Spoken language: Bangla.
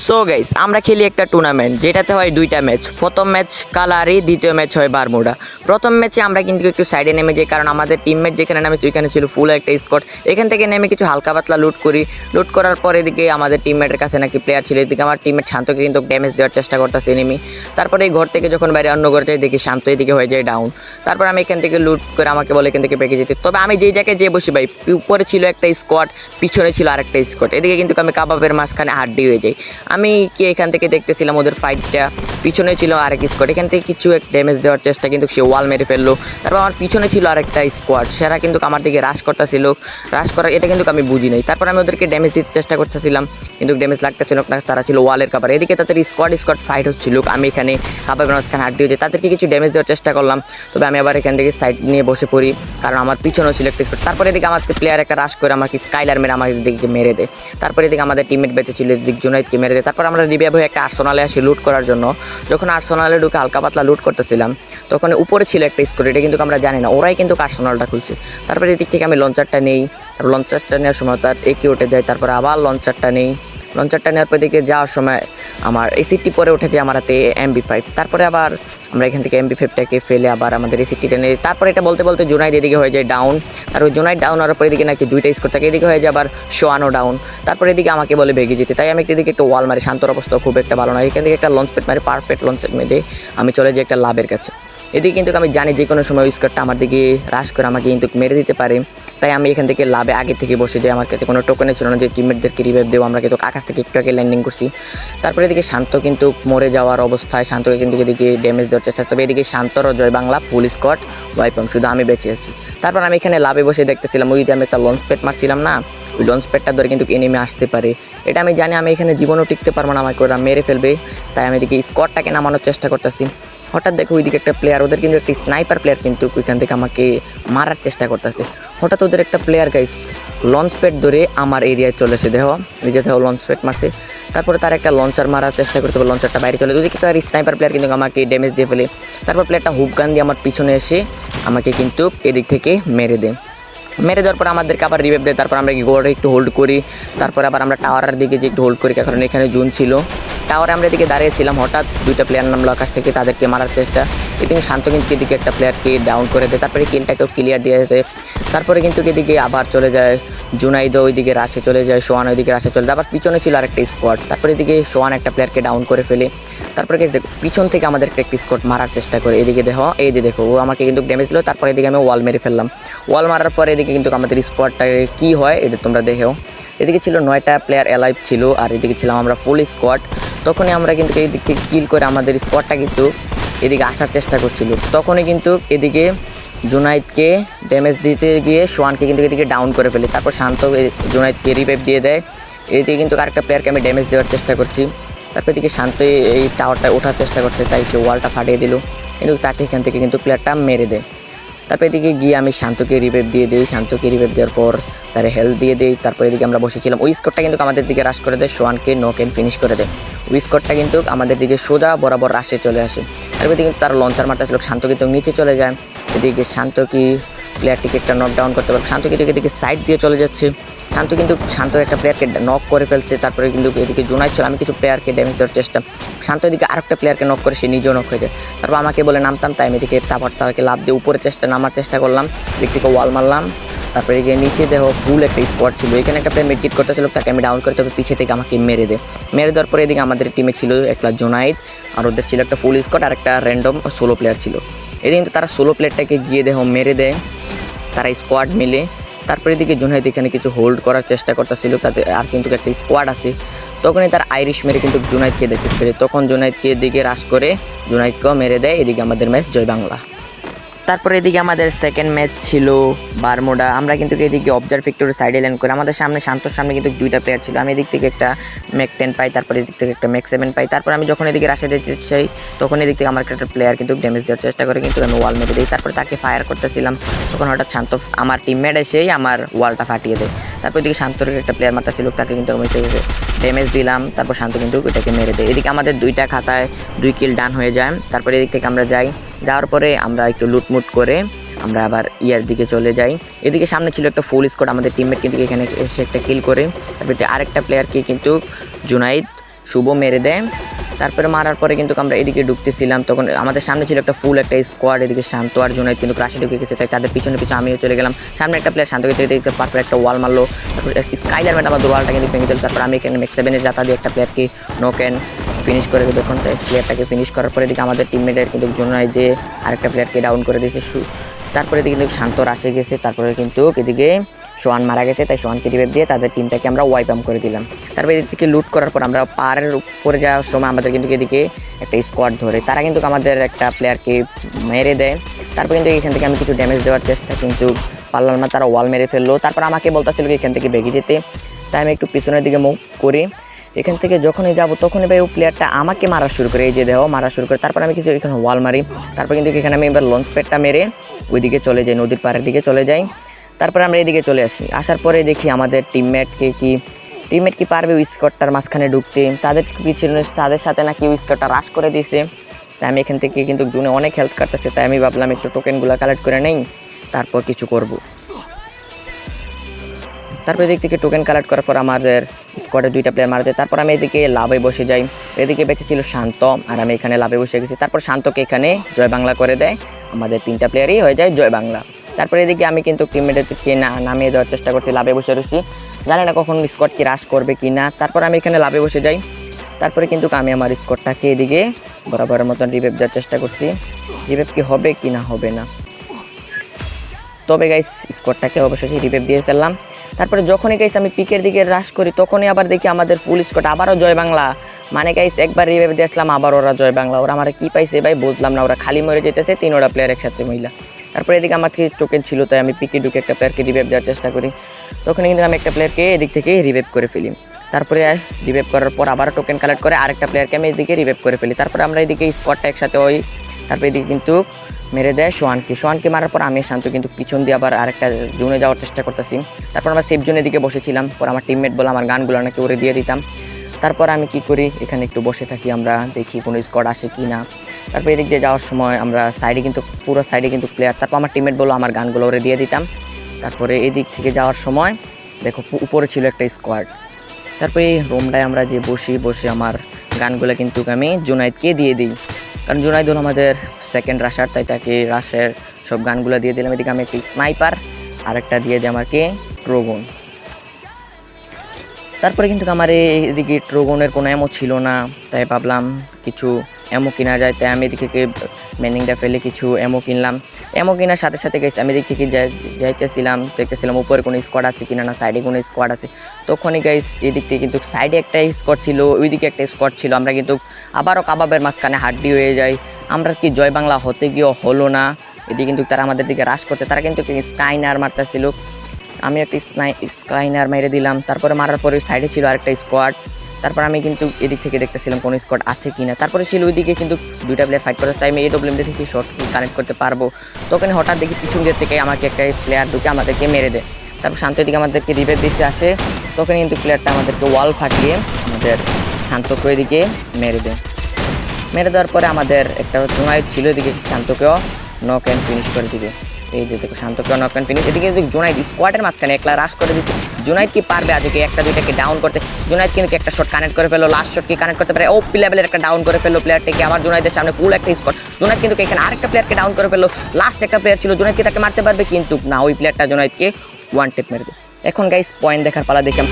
সো গাইস আমরা খেলি একটা টুর্নামেন্ট যেটাতে হয় দুইটা ম্যাচ। প্রথম ম্যাচ কালারি, দ্বিতীয় ম্যাচ হয় বারমুডা। প্রথম ম্যাচে আমরা কিন্তু একটু সাইডে নেমে যাই, কারণ আমাদের টিমমেট যেখানে নামে ওইখানে ছিল ফুল একটা স্কোয়াড। এখান থেকে নেমে কিছু হালকা পাতলা লুট করি। লুট করার পরে এদিকে আমাদের টিমমেটের কাছে নাকি প্লেয়ার ছিল, এদিকে আমার টিমমেট শান্তকে কিন্তু ড্যামেজ দেওয়ার চেষ্টা করতেছে এনিমি। তারপরে এই ঘর থেকে যখন বাইরে অন্য ঘর যাই দেখি শান্ত এদিকে হয়ে যায় ডাউন। তারপর আমি এখান থেকে লুট করে আমাকে বলে এখান থেকে পেকে যেতে। তবে আমি যেই জায়গায় যেয়ে বসি ভাই, উপরে ছিল একটা স্কোয়াড, পিছনে ছিল আরেকটা স্কোয়াড। এদিকে কিন্তু আমি কাবাবের মাঝখানে হাড্ডি হয়ে যাই। আমি কি এখান থেকে দেখতেছিলাম ওদের ফাইটটা, পিছনে ছিল আরেক স্কোয়াড। এখান থেকে কিছু এক ড্যামেজ দেওয়ার চেষ্টা, কিন্তু সে ওয়াল মেরে ফেললো। তারপর আমার পিছনে ছিল আরেকটা স্কোয়াড, সেরা কিন্তু আমার দিকে রাশ করতেছিল। রাশ করা এটা কিন্তু আমি বুঝি নাই। তারপর আমি ওদেরকে ড্যামেজ দিতে চেষ্টা করতেছিলাম, কিন্তু ড্যামেজ লাগতেছিল না, তারা ছিল ওয়ালের কাবার। এদিকে তাদের স্কোয়াড ফাইট হচ্ছিল, আমি এখানে কাবাবের মাঝখানে হাড্ডি হয়ে যাই। তাদেরকে কিছু ড্যামেজ দেওয়ার চেষ্টা করলাম, তবে আমি আবার এখান থেকে সাইড নিয়ে বসে পড়ি, কারণ আমার পিছনেও ছিল একটা স্কোয়াড। তারপরে এদিকে আমার প্লেয়ার একটা রাশ করে আমাকে স্কাইলার মেরে আমার দিকে মেরে দেয়। তারপরে এদিকে আমাদের টিমমেট বেঁচে ছিল, এদিক জুনাইদকে মেরে দেয়। তারপর আমরা রিভাইভ হয়ে একটা আর্সেনালে আসি লুট করার জন্য। যখন আর্সেনালে ঢুকে হালকা পাতলা লুট করতেছিলাম, তখন উপরে ছিল একটা স্কোয়াড, এটা কিন্তু আমরা জানি না, ওরাই কিন্তু আর্সেনালটা খুলছে। তারপরে এদিক থেকে আমি লঞ্চারটা নেই, লঞ্চারটা নেওয়ার সময় তার একে উঠে যায়। তারপরে আবার লঞ্চারটা নেই, লঞ্চারটা নেওয়ার পর দিকে যাওয়ার সময় আমার এসিটি পরে উঠেছে আমার হাতে MB5। তারপরে আবার আমরা এখান থেকে MB5টাকে ফেলে আবার আমাদের এসিটিটা নেই। তারপরে এটা বলতে বলতে জুনাইদ এদিকে হয়ে যায় ডাউন। তারপর জুনাইদ ডাউন হওয়ার পর এদিকে নাকি দুইটা স্কোর থাকে, এদিকে হয়ে যায় আবার সোয়ানো ডাউন। তারপরে এদিকে আমাকে বলে ভেগে যেতে, তাই আমি এদিকে একটা ওয়াল মারি। শান্তর অবস্থা খুব একটা ভালো নয়, এখান থেকে একটা লঞ্চ প্যাড মারি, পারফেক্ট লঞ্চ মেরে আমি চলে যাই একটা লাভের কাছে। এদিকে কিন্তু আমি জানি যে কোনো সময় স্কোরটা আমার দিকে রাশ করে আমাকে কিন্তু মেরে দিতে পারে, তাই আমি এখান থেকে লাভে আগে থেকে বসে যাই। আমার কাছে কোনো টোকেনে ছিল না যে টিমমেটদেরকে রিভাইভ দেবো, আমরা কিন্তু আকাশ থেকে একটু আগে ল্যান্ডিং করছি। তারপরে এদিকে শান্ত কিন্তু মরে যাওয়ার অবস্থায়, শান্তকে কিন্তু এদিকে ড্যামেজ দেওয়ার চেষ্টা, তবে এদিকে শান্তর জয় বাংলা ফুল স্কোয়াড ওয়াইপাম, শুধু আমি বেঁচে আছি। তারপর আমি এখানে লাভে বসে দেখতেছিলাম, ওই যে আমি একটা লঞ্চ প্যাড মারছিলাম না, ওই লঞ্চ প্যাডটা ধরে কিন্তু এনিমি আসতে পারে। এটা আমি জানি আমি এখানে জীবনও টিকতে পারবো না, আমাকে ওরা মেরে ফেলবে, তাই আমি এদিকে স্কোয়াডটাকে নামানোর চেষ্টা করতেছি। হঠাৎ দেখো ওইদিকে একটা প্লেয়ার, ওদের কিন্তু একটা স্নাইপার প্লেয়ার কিন্তু ওইখান থেকে আমাকে মারার চেষ্টা করতেছে। হঠাৎ ওদের একটা প্লেয়ার গাইস লঞ্চ প্যাড ধরে আমার এরিয়ায় চলেছে, দেখো ওই যে দেখো লঞ্চ প্যাড মারছে। তারপরে তার একটা লঞ্চার মারার চেষ্টা করতে হবে, লঞ্চারটা বাইরে চলে, ওইদিকে তার স্নাইপার প্লেয়ার কিন্তু আমাকে ড্যামেজ দিয়ে ফেলে। তারপর প্লেয়ারটা হুক গান দিয়ে আমার পিছনে এসে আমাকে কিন্তু এদিক থেকে মেরে দেয়। মেরে দেওয়ার পর আমাদেরকে আবার রিভাইভ দেয়। তারপর আমরা গোড়ে একটু হোল্ড করি, তারপর আবার আমরা টাওয়ারের দিকে যে একটু হোল্ড করি, কারণ এখানে জুন ছিল। টাওয়ারে আমরা এদিকে দাঁড়িয়েছিলাম, হঠাৎ দুইটা প্লেয়ার নামলো আকাশ থেকে, তাদেরকে মারার চেষ্টা। এদিকে শান্ত কিন্তু এদিকে একটা প্লেয়ারকে ডাউন করে দেয়, তারপরে কিলটাকেও ক্লিয়ার দিয়ে দেয়। তারপরে কিন্তু এদিকে আবার চলে যায় জুনাইদও ওইদিকে রাশে চলে যায়, সোয়ান ওইদিকে রাশে চলে যায়, আবার পিছনে ছিল আরেকটা স্কোয়াড। তারপরে এদিকে সোয়ান একটা প্লেয়ারকে ডাউন করে ফেলে। তারপরে দেখো পিছন থেকে আমাদের একটা স্কোয়াড মারার চেষ্টা করে, এদিকে দেখো এই যে দেখো ও আমাকে কিন্তু ড্যামেজ দিল। তারপরে এদিকে আমি ওয়াল মেরে ফেললাম। ওয়াল মারার পরে এদিকে কিন্তু আমাদের স্কোয়াডটাকে কী হয় এটা তোমরা দেখো, এদিকে ছিল 9টা প্লেয়ার অ্যালাইভ ছিল, আর এদিকে ছিলাম আমরা ফুল স্কোয়াড। তখনই আমরা কিন্তু এই দিক থেকে কিল করে আমাদের স্কোয়াডটা কিন্তু এদিকে আসার চেষ্টা করছিল। তখনই কিন্তু এদিকে জুনাইদকে ড্যামেজ দিতে গিয়ে সোয়ানকে কিন্তু এদিকে ডাউন করে ফেলি। তারপর শান্ত জুনাইদকে রিভাইভ দিয়ে দেয়। এদিকে কিন্তু আরেকটা প্লেয়ারকে আমি ড্যামেজ দেওয়ার চেষ্টা করছি। তারপর এদিকে শান্ত এই টাওয়ারটা ওঠার চেষ্টা করছে, তাই সে ওয়ালটা ফাটিয়ে দিল, কিন্তু তাকে এখান থেকে কিন্তু প্লেয়ারটা মেরে দেয়। তারপর এদিকে গিয়ে আমি শান্তকে রিভাইভ দিয়ে দিই, শান্তকে রিভাইভ দেওয়ার পর তার হেলথ দিয়ে দিই। তারপর এদিকে আমরা বসেছিলাম, ওই স্কোরটা কিন্তু আমাদের দিকে রাশ করে দেয়, সোয়ানকে নক এন্ড ফিনিশ করে দেয়। ওই স্কোরটা কিন্তু আমাদের দিকে সোজা বরাবর রাশে চলে আসে। তারপর এদিকে কিন্তু তার লঞ্চার মারতে ছিল, শান্ত কিন্তু নিচে চলে যায়। এদিকে শান্ত কি প্লেয়ারটিকে একটা নক ডাউন করতে পারবে, শান্ত কিন্তু এদিকে সাইড দিয়ে চলে যাচ্ছে। শান্ত একটা প্লেয়ারকে নক করে ফেলছে। তারপরে কিন্তু এদিকে জুনাইদ ছিল, আমি কিছু প্লেয়ারকে ড্যামেজ দেওয়ার চেষ্টা, শান্ত এদিকে আরেকটা প্লেয়ারকে নক করে সে নিজেও নক হয়ে যায়। তারপর আমাকে বলে নামতাম, তাই আমি এদিকে তাকে লাভ দিয়ে উপরে নামার চেষ্টা করলাম, এদিক থেকে ওয়াল মারলাম। তারপরে এদিকে নিচে দেখো ফুল একটা স্পট ছিল, এখানে একটা প্লেয়ার মিডকিট করতে ছিল, তাকে আমি ডাউন করতে হবে, পিছিয়ে থেকে আমাকে মেরে দেওয়ার পরে এদিকে আমাদের টিমে ছিল একটা জুনাইদ, আর ওদের ছিল একটা ফুল স্কোয়াড আর একটা র্যান্ডম সোলো প্লেয়ার ছিল। এদিকে কিন্তু তারা সোলো প্লেয়ারটাকে গিয়ে দেখো মেরে দেয়, তারা স্কোয়াড মিলে। তারপরে এদিকে জুনাইদ এখানে কিছু হোল্ড করার চেষ্টা করতেছিল, তাদের আর কিন্তু একটা স্কোয়াড আছে। তখনই তার আইরিশ মেরে কিন্তু জুনাইদকে দেখে ফেলে, তখন জুনাইদকে এদিকে রাশ করে জুনাইদকেও মেরে দেয়। এদিকে আমাদের ম্যাচ জয় বাংলা। তারপরে এদিকে আমাদের সেকেন্ড ম্যাচ ছিল বারমুডা। আমরা কিন্তু এদিকে অবজার্ভ ফ্যাক্টরি সাইডে ল্যান্ড করে, আমাদের শান্তর সামনে কিন্তু দুইটা প্লেয়ার ছিল। আমি এদিক থেকে একটা ম্যাক 10 পাই, তারপরে এদিক থেকে একটা ম্যাক 7 পাই। তারপর আমি যখন এদিকে রাশে দিতে চাই, তখন এদিক থেকে আমার একটা প্লেয়ার কিন্তু ড্যামেজ দেওয়ার চেষ্টা করে, কিন্তু আমি ওয়াল মেরে দিই। তারপরে তাকে ফায়ার করতেছিলাম, তখন হঠাৎ শান্ত আমার টিমমেট এসেই আমার ওয়ালটা ফাটিয়ে দেয়। তারপর এদিকে শান্তর একটা প্লেয়ার মারতে ছিল, তাকে কিন্তু আমি ড্যামেজ দিলাম। তারপর শান্ত কিন্তু এটাকে মেরে দেয়। এদিকে আমাদের দুইটা খাতায় 2 কিল ডান হয়ে যায়। তারপরে এদিক থেকে আমরা যাওয়ার পরে আমরা একটু লুটমুট করে আমরা আবার ইয়ার দিকে চলে যাই। এদিকে সামনে ছিল একটা ফুল স্কোয়াড, আমাদের টিমমেট কিন্তু এখানে এসে একটা কিল করে। তারপরে আরেকটা প্লেয়ারকে কিন্তু জুনাইদ শুভ মেরে দেয়। তারপরে মারার পরে কিন্তু আমরা এদিকে ঢুকতেছিলাম, তখন আমাদের সামনে ছিল একটা ফুল একটা স্কোয়াড, এদিকে শান্ত আর জুনাইদ কিন্তু ক্রাশে ঢুকে গেছে, তাই তাদের পিছনে আমিও চলে গেলাম। সামনে একটা প্লেয়ার শান্তকে দেখতে পারপর একটা ওয়াল মারলো, তারপর স্কাইলার ম্যাট আমাদের ওয়ালটা কিন্তু ভেঙে দিল। তারপর আমি এখানে ম্যাক্স 7-এর জাতা দিয়ে একটা প্লেয়ারকে নক অ্যান্ড ফিনিশ করে দেবো। এখন প্লেয়ারটাকে ফিনিশ করার পরে এদিকে আমাদের টিমমেটের কিন্তু জুনাইদ দিয়ে আরেকটা প্লেয়ারকে ডাউন করে দিয়েছে। তারপরে এদিকে কিন্তু শান্ত রাশে গেছে, তারপরে কিন্তু এদিকে সোয়ান মারা গেছে, তাই সোয়ানকে রিভাইভ দিয়ে তাদের টিমটাকে আমরা ওয়াইপ আউট করে দিলাম। তারপর এদিক থেকে লুট করার পর আমরা পাহাড়ের উপরে যাওয়ার সময় আমাদের কিন্তু এদিকে একটা স্কোয়াড ধরে, তারা কিন্তু আমাদের একটা প্লেয়ারকে মেরে দেয়। তারপর কিন্তু এখান থেকে আমি কিছু ড্যামেজ দেওয়ার চেষ্টা কিন্তু পারলাম না, তারা ওয়াল মেরে ফেললো। তারপর আমাকে বলতেছিল এখান থেকে বেগে যেতে, তাই আমি একটু পিছনের দিকে মুভ করি। এখান থেকে যখনই যাবো তখনই ভাই ও প্লেয়ারটা আমাকে মারা শুরু করে, এই যে দেহ মারা শুরু করে। তারপর আমি কিছু এখানে ওয়াল মারি, তারপর কিন্তু এখানে আমি এবার লঞ্চ প্যাডটা মেরে ওইদিকে চলে যাই, নদীর পাড়ের দিকে চলে যাই। তারপরে আমরা এদিকে চলে আসি, আসার পরে দেখি আমাদের টিমমেট কি পারবে ওই স্কোয়াডটার মাঝখানে ঢুকতে। তাদের পিছনে তাদের সাথে নাকি ওই স্কোয়াডটা রাশ করে দিয়েছে। তাই আমি এখান থেকে কিন্তু জুনে অনেক হেল্প কাটতেছে, তাই আমি ভাবলাম একটু টোকেনগুলো কালেক্ট করে নেই, তারপর কিছু করব। তারপর এদিক থেকে টোকেন কালেক্ট করার পর আমাদের স্কোয়াডে 2টা প্লেয়ার মারা যায়। তারপর আমি এদিকে লাভে বসে যাই, এদিকে বেঁচে ছিল শান্ত আর আমি এখানে লাভে বসে গেছি। তারপর শান্তকে এখানে জয় বাংলা করে দেয়, আমাদের 3টা প্লেয়ারই হয়ে যায় জয় বাংলা। তারপরে এদিকে আমি কিন্তু টিমমেটকে নামিয়ে দেওয়ার চেষ্টা করছি, লাভে বসে রয়েছি, জানি না কখন স্কোয়াড কি রাশ করবে কি না। তারপর আমি এখানে লাভে বসে যাই, তারপরে কিন্তু আমি আমার স্কোয়াডটাকে এদিকে বরাবরের মতন রিভাইভ দেওয়ার চেষ্টা করছি, রিভাইভ কি হবে কি না হবে না। তবে গাইস স্কোয়াডটাকে অবশ্যই রিভাইভ দিয়ে ফেললাম। তারপরে যখনই গাইস আমি পিকের দিকে রাশ করি তখনই আবার দেখি আমাদের ফুল স্কোয়াড আবারও জয় বাংলা। মানে গাইস একবার রিভাইভ দিয়ে আসলাম, আবার ওরা জয় বাংলা। ওরা আমার কি পাইছে ভাই বুঝলাম না, ওরা খালি মরে যেতেছে 3টা প্লেয়ার একসাথে মহিলা। তারপরে এদিকে আমার কি টোকেন ছিল, তাই আমি পিকে ঢুকে একটা প্লেয়ারকে রিভাইভ দেওয়ার চেষ্টা করি, তখন কিন্তু আমি একটা প্লেয়ারকে এদিক থেকে রিভাইভ করে ফেলি। তারপরে রিভাইভ করার পর আবার টোকেন কালেক্ট করে আরেকটা প্লেয়ারকে আমি এদিকে রিভাইভ করে ফেলি। তারপরে আমরা এদিকে স্কোয়াডটা একসাথে হই, তারপরে এদিকে কিন্তু মেরে দেয় সোয়ানকে মারার পর আমি শান্ত কিন্তু পিছন দিয়ে আবার আরেকটা জোনে যাওয়ার চেষ্টা করতেছি। তারপর আমরা সেফ জোনের দিকে বসেছিলাম, পর আমার টিমমেট বলে আমার গানগুলো নাকি ওরে দিয়ে দিতাম। তারপর আমি কি করি, এখানে একটু বসে থাকি, আমরা দেখি কোনো স্কোয়াড আসে কি না। তারপর এদিক দিয়ে যাওয়ার সময় আমরা সাইডে কিন্তু পুরো সাইডে কিন্তু প্লেয়ার, তারপর আমার টিমমেট বলো আমার গানগুলো ওরে দিয়ে দিতাম। তারপরে এদিক থেকে যাওয়ার সময় দেখো উপরে ছিল একটা স্কোয়াড, তারপরে এই রুমটায় আমরা যে বসে আমার গানগুলো কিন্তু আমি জুনাইদকে দিয়ে দিই, কারণ জুনাইদ হল আমাদের সেকেন্ড রাশার, তাই তাকে রাশের সব গানগুলো দিয়ে দিলাম। এদিকে আমি একটি স্নাইপার আরেকটা দিয়ে দিই আমাকে ট্রোগন। তারপরে কিন্তু আমার এদিকে ট্রোগনের কোনো এমো ছিল না, তাই ভাবলাম কিছু এমো কিনা যায়, তাই আমি এদিক থেকে মেনিংটা ফেলে কিছু এমো কিনলাম। এমো কেনার সাথে সাথে গেছি আমি এদিক থেকে যাইতেছিলাম, দেখতেছিলাম উপরে কোনো স্কোয়াড আছে কিনা না সাইডে কোনো স্কোয়াড আছে। তখনই গাইস এদিক থেকে কিন্তু সাইডে একটা স্কোয়াড ছিল, ওইদিকে একটা স্কোয়াড ছিল, আমরা কিন্তু আবারও কাবাবের মাঝখানে হাড্ডি হয়ে যাই। আমরা কি জয় বাংলা হতে গিয়েও হলো না, এদিকে কিন্তু তারা আমাদের দিকে রাশ করতে, তারা কিন্তু স্কাইনার মারতেছিল, আমি একটা স্কাইনার মেরে দিলাম। তারপরে মারার পরে সাইডে ছিল আরেকটা স্কোয়াড, তারপর আমি কিন্তু এদিক থেকে দেখতেছিলাম কোনো স্কোয়াড আছে কি না। তারপরে ছিল ওইদিকে কিন্তু 2টা প্লেয়ার ফাইট করতে, তাই আমি AWM থেকে শর্ট কানেক্ট করতে পারবো। তখন হঠাৎ দেখি পিছন দিক থেকে আমাকে একটা প্লেয়ার ঢুকে আমাদেরকে মেরে দেয়। তারপর শান্ত দিকে আমাদেরকে রিভাইভ দিতে আসে, তখন কিন্তু প্লেয়ারটা আমাদেরকে ওয়াল ফাটিয়ে আমাদের শান্তকে এদিকে মেরে দেয়। মেরে দেওয়ার পরে আমাদের একটা জুনাইদ ছিল, এদিকে শান্তকেও নক অ্যান্ড ফিনিশ করে দিবে। এই যে দেখো শান্তকেও নক অ্যান্ড ফিনিশ। এদিকে জুনাইদ স্কোয়াডের মাঝখানে একলা রাশ করে দিচ্ছে, জুনাইদ কি পারবে আজকে একটা দুইটাকে ডাউন করতে? জুনাইদ কিন্তু একটা শট কানেক্ট করে ফেলো, লাস্ট শট কি কানেক্ট করতে পারে, ওপি লেভেলের একটা ডাউন করে ফেললো প্লেয়ারটাকে। আবার জুনাইদের সামনে ফুল একটা স্কোয়াড, জুনাইদ কিন্তু এখানে আরেকটা প্লেয়ারকে ডাউন করে ফেললো, লাস্ট একটা প্লেয়ার ছিল, জুনাইদ কি তাকে মারতে পারবে? কিন্তু না, ওই প্লেয়ারটা জুনাইদকে ওয়ান টেপ মেরে দেয়। এখন গাইস পয়েন্ট দেখার পালা, দেখে